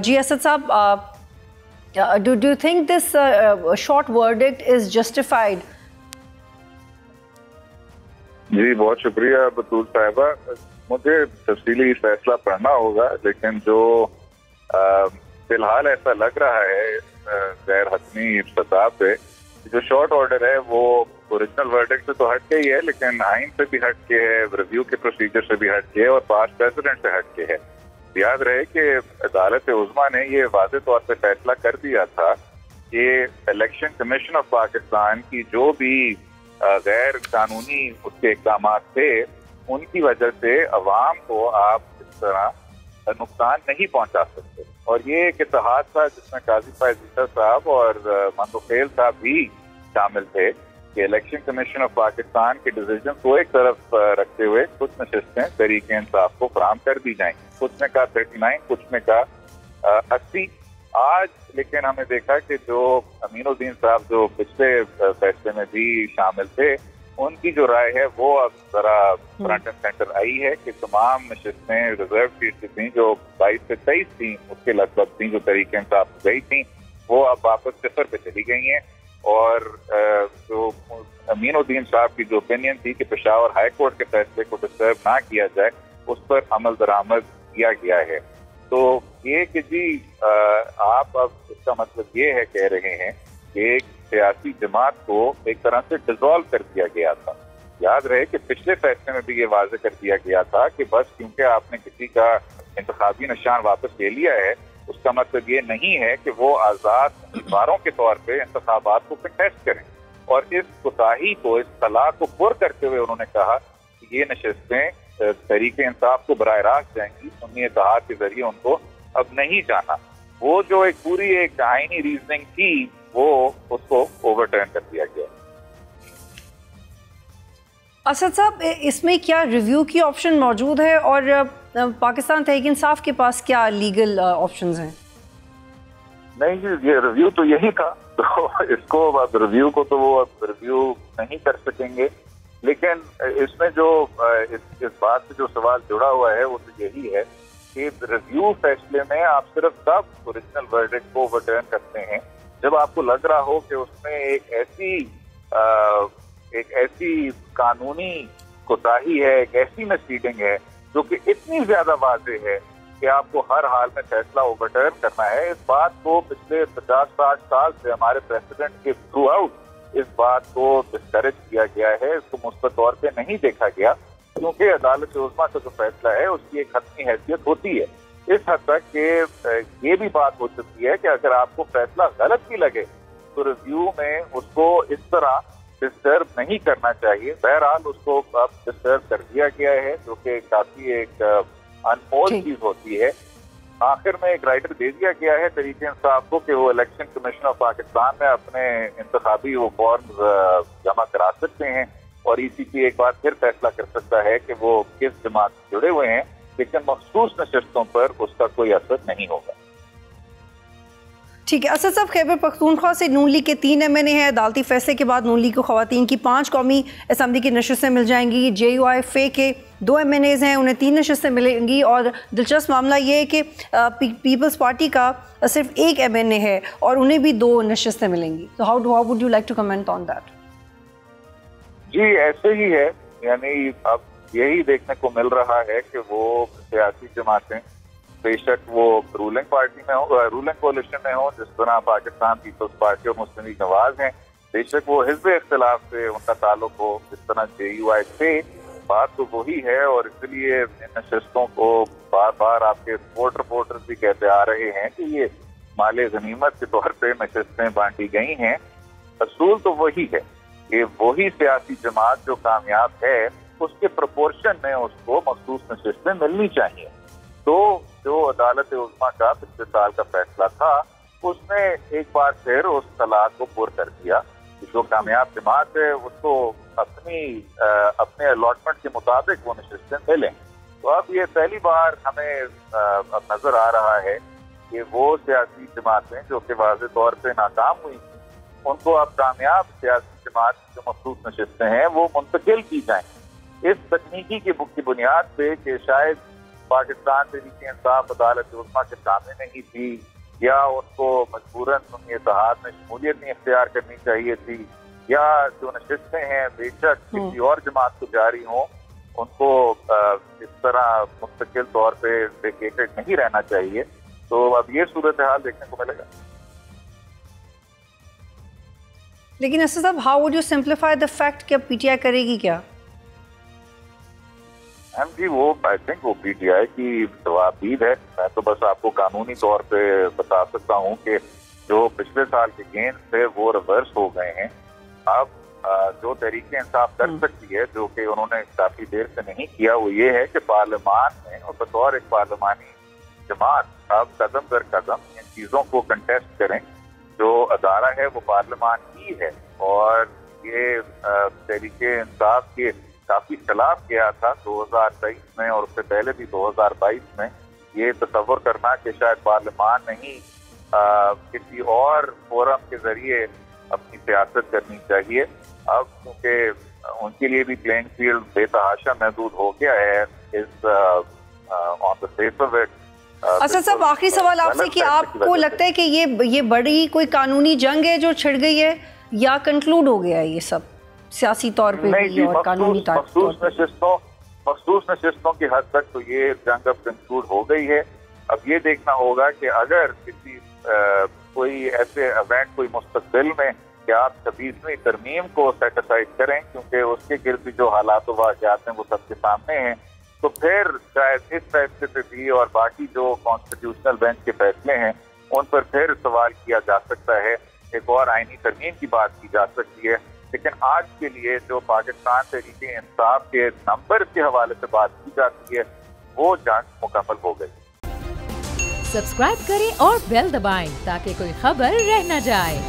جی اسد صاحب, do you think this short verdict is justified? جی بہت شکریہ بطول صاحبہ. مجھے تفصیلی فیصلہ پڑھنا ہوگا, لیکن جو فی الحال ایسا لگ رہا ہے غیر حتمی افتتاح پہ, جو شارٹ آرڈر ہے وہ اوریجنل ورڈکٹ سے تو ہٹ کے ہی ہے, لیکن آئین سے بھی ہٹ کے ہے, ریویو کے پروسیجر سے بھی ہٹ کے ہے, اور پاسٹ پریسیڈنٹ سے ہٹ کے ہے. یاد رہے کہ عدالت عظمیٰ نے یہ واضح طور پہ فیصلہ کر دیا تھا کہ الیکشن کمیشن آف پاکستان کی جو بھی غیر قانونی اس کے اقدامات تھے, ان کی وجہ سے عوام کو آپ اس طرح نقصان نہیں پہنچا سکتے. اور یہ ایک اتحاد تھا جس میں قاضی فائز عیسیٰ صاحب اور منتخیل صاحب بھی شامل تھے کہ الیکشن کمیشن آف پاکستان کے ڈیسیژن کو ایک طرف رکھتے ہوئے کچھ نشستیں طریق انصاف کو فراہم کر دی جائیں. کچھ نے کہا 39, کچھ نے کہا 80. آج لیکن ہمیں دیکھا کہ جو امین الدین صاحب جو پچھلے فیصلے میں بھی شامل تھے, ان کی جو رائے ہے وہ اب ذرا فرنٹ اینڈ سینٹر آئی ہے کہ تمام نشستیں ریزرو سیٹ کی تھیں جو 22 سے 23 تھیں, اس کے لگ بھگ تھیں جو طریق انصاف گئی تھیں, وہ اب واپس صفر پہ چلی گئی ہیں. اور جو امین الدین صاحب کی جو اوپینین تھی کہ پشاور ہائی کورٹ کے فیصلے کو ڈسٹرب نہ کیا جائے, اس پر عمل درآمد کیا گیا ہے. تو یہ کہ جی آپ اب اس کا مطلب یہ ہے کہہ رہے ہیں کہ ایک سیاسی جماعت کو ایک طرح سے ڈیزالو کر دیا گیا تھا. یاد رہے کہ پچھلے فیصلے میں بھی یہ واضح کر دیا گیا تھا کہ بس کیونکہ آپ نے کسی کا انتخابی نشان واپس لے لیا ہے, اس کا مطلب یہ نہیں ہے کہ وہ آزاد امیدواروں کے طور پہ انتخابات کو کنٹیسٹ کریں. اور اس کوتاہی کو, اس خلا کو پر کرتے ہوئے انہوں نے کہا کہ یہ نشستیں طریق انصاف کو براہ راست جائیں گی, سنی اتحاد کے ذریعے ان کو اب نہیں جانا. وہ جو ایک پوری ایک آئینی ریزننگ تھی وہ اس کو اوور ٹرن کر دیا گیا. اسد صاحب, اس میں کیا ریویو کی آپشن موجود ہے, اور پاکستان تحریک انصاف کے پاس کیا لیگل آپشنز ہیں؟ نہیں جی, یہ ریویو تو یہی تھا, تو اس کو اب ریویو کو تو وہ اب ریویو نہیں کر سکیں گے. لیکن اس میں جو اس بات سے جو سوال جڑا ہوا ہے وہ تو یہی ہے کہ ریویو فیصلے میں آپ صرف تب اوریجنل ورڈکٹ کو اوور ٹرن کرتے ہیں جب آپ کو لگ رہا ہو کہ اس میں ایک ایسی قانونی کوتاہی ہے, ایک ایسی مسلیڈنگ ہے جو کہ اتنی زیادہ واضح ہے کہ آپ کو ہر حال میں فیصلہ اوور ٹرن کرنا ہے. اس بات کو پچھلے 50-60 سال سے ہمارے پریسیڈنٹ کے تھرو آؤٹ اس بات کو ڈسکریج کیا گیا ہے, اس کو مثبت طور پہ نہیں دیکھا گیا, کیونکہ عدالت عظمیٰ کا جو فیصلہ ہے اس کی ایک حتمی حیثیت ہوتی ہے. اس حد تک کہ یہ بھی بات ہو چکی ہے کہ اگر آپ کو فیصلہ غلط بھی لگے تو ریویو میں اس کو اس طرح ڈسٹرب نہیں کرنا چاہیے. بہرحال اس کو اب ڈسٹرب کر دیا گیا ہے, جو کہ کافی ایک انمول چیز ہوتی ہے. آخر میں ایک رائٹر دے دیا گیا ہے طریق انصاف کو کہ وہ الیکشن کمیشن آف پاکستان میں اپنے انتخابی وہ فارمز جمع کرا سکتے ہیں, اور ای سی پی ایک بار پھر فیصلہ کر سکتا ہے کہ وہ کس جماعت سے جڑے ہوئے ہیں, لیکن مخصوص نشستوں پر اس کا کوئی اثر نہیں ہوگا. ٹھیک ہے. اسد صاحب, خیبر پختونخوا سے نون لیگ کے 3 ایم این اے ہیں. عدالتی فیصلے کے بعد نون لیگ کو خواتین کی 5 قومی اسمبلی کی نشستیں مل جائیں گی. جے یو آئی فے کے 2 ایم این ایز ہیں, انہیں 3 نشستیں ملیں گی. اور دلچسپ معاملہ یہ ہے کہ پیپلز پارٹی کا صرف 1 ایم این اے ہے اور انہیں بھی 2 نشستیں ملیں گی. تو how would you like to comment on that? جی ایسے ہی ہے, یعنی اب یہی دیکھنے کو مل رہا ہے کہ وہ سیاسی جماعتیں بے شک وہ رولنگ پارٹی میں ہوں, رولنگ کولیشن میں ہوں, جس طرح پاکستان پیپلز پارٹی اور مسلم لیگ نواز ہیں, بے شک وہ حزب اختلاف سے ان کا تعلق ہو, جس طرح جے یو آئی سے, بات تو وہی ہے. اور اس لیے ان نشستوں کو بار بار آپ کے رپورٹرز بھی کہتے آ رہے ہیں کہ یہ مال غنیمت کے طور پہ نشستیں بانٹی گئی ہیں. اصول تو وہی ہے کہ وہی سیاسی جماعت جو کامیاب ہے اس کے پروپورشن میں اس کو مخصوص نشستیں ملنی چاہیے. تو جو عدالت عظمیٰ کا پچھلے سال کا فیصلہ تھا اس نے ایک بار پھر اس خلا کو پر کر دیا کہ جو کامیاب جماعت ہے اس کو اپنے الاٹمنٹ کے مطابق وہ نشستیں ملیں. تو اب یہ پہلی بار ہمیں اب نظر آ رہا ہے کہ وہ سیاسی جماعتیں جو کہ واضح طور پہ ناکام ہوئی تھیں, ان کو اب کامیاب سیاسی جماعت جو مخصوص نشستیں ہیں وہ منتقل کی جائیں, اس تکنیکی کی بنیاد پہ کہ شاید پاکستان تحریک انصاف عدالت عظمیٰ کے سامنے نہیں تھی، یا ان کو مجبوراً اتحاد میں شمولیت نہیں اختیار کرنی چاہیے تھی، یا جو نشستیں ہیں بے شک کسی اور جماعت کو جاری ہوں، ان کو اس طرح مستقل طور پہ ویکیٹڈ نہیں رہنا چاہیے. تو اب یہ صورتحال دیکھنے کو ملے گا. لیکن اسد صاحب how would you simplify the fact کہ اب پی ٹی آئی کرے گی کیا؟ جی وہ آئی تھنک وہ پی ٹی آئی کی جوابدید ہے. میں تو بس آپ کو قانونی طور پہ بتا سکتا ہوں کہ جو پچھلے سال کے گینز تھے وہ ریورس ہو گئے ہیں. اب جو تحریک انصاف کر سکتی ہے، جو کہ انہوں نے کافی دیر سے نہیں کیا، وہ یہ ہے کہ پارلیمان میں اور بطور ایک پارلیمانی جماعت اب قدم در قدم ان چیزوں کو کنٹیسٹ کریں. جو ادارہ ہے وہ پارلیمان ہی ہے، اور یہ تحریک انصاف کے کافی خلاف کیا تھا 2023 میں، اور اس سے پہلے بھی 2022 میں. یہ تصور کرنا کہ شاید پارلیمان نہیں کسی اور فورم کے ذریعے اپنی سیاست کرنی چاہیے. اب کیونکہ ان کے لیے بھی پلینگ فیلڈ بے تحاشا محدود ہو گیا ہے اس on the face of it. Asad صاحب آخری سوال آپ سے کہ آپ کو لگتا ہے کہ یہ بڑی کوئی قانونی جنگ ہے جو چھڑ گئی ہے، یا کنکلوڈ ہو گیا ہے یہ سب سیاسی طور پہ بھی اور قانونی طور پہ؟ مخصوص نشستوں کی حد تک تو یہ جنگ اب کنکلوڈ ہو گئی ہے. اب یہ دیکھنا ہوگا کہ اگر کسی کوئی ایسے ایونٹ کوئی مستقبل میں کہ آپ 26ویں ترمیم کو سیٹ اسائڈ کریں، کیونکہ اس کے گرد جو حالات و واقعات ہیں وہ سب کے سامنے ہیں، تو پھر شاید اس فیصلے پہ بھی اور باقی جو کانسٹیٹیوشنل بینچ کے فیصلے ہیں ان پر پھر سوال کیا جا سکتا ہے، ایک اور آئینی ترمیم کی بات کی جا سکتی ہے. لیکن آج کے لیے جو پاکستان تحریک انصاف کے نمبر کے حوالے سے بات کی جاتی ہے وہ جنگ مکمل ہو گئی. سبسکرائب کریں اور بیل دبائیں تاکہ کوئی خبر رہ نہ جائے.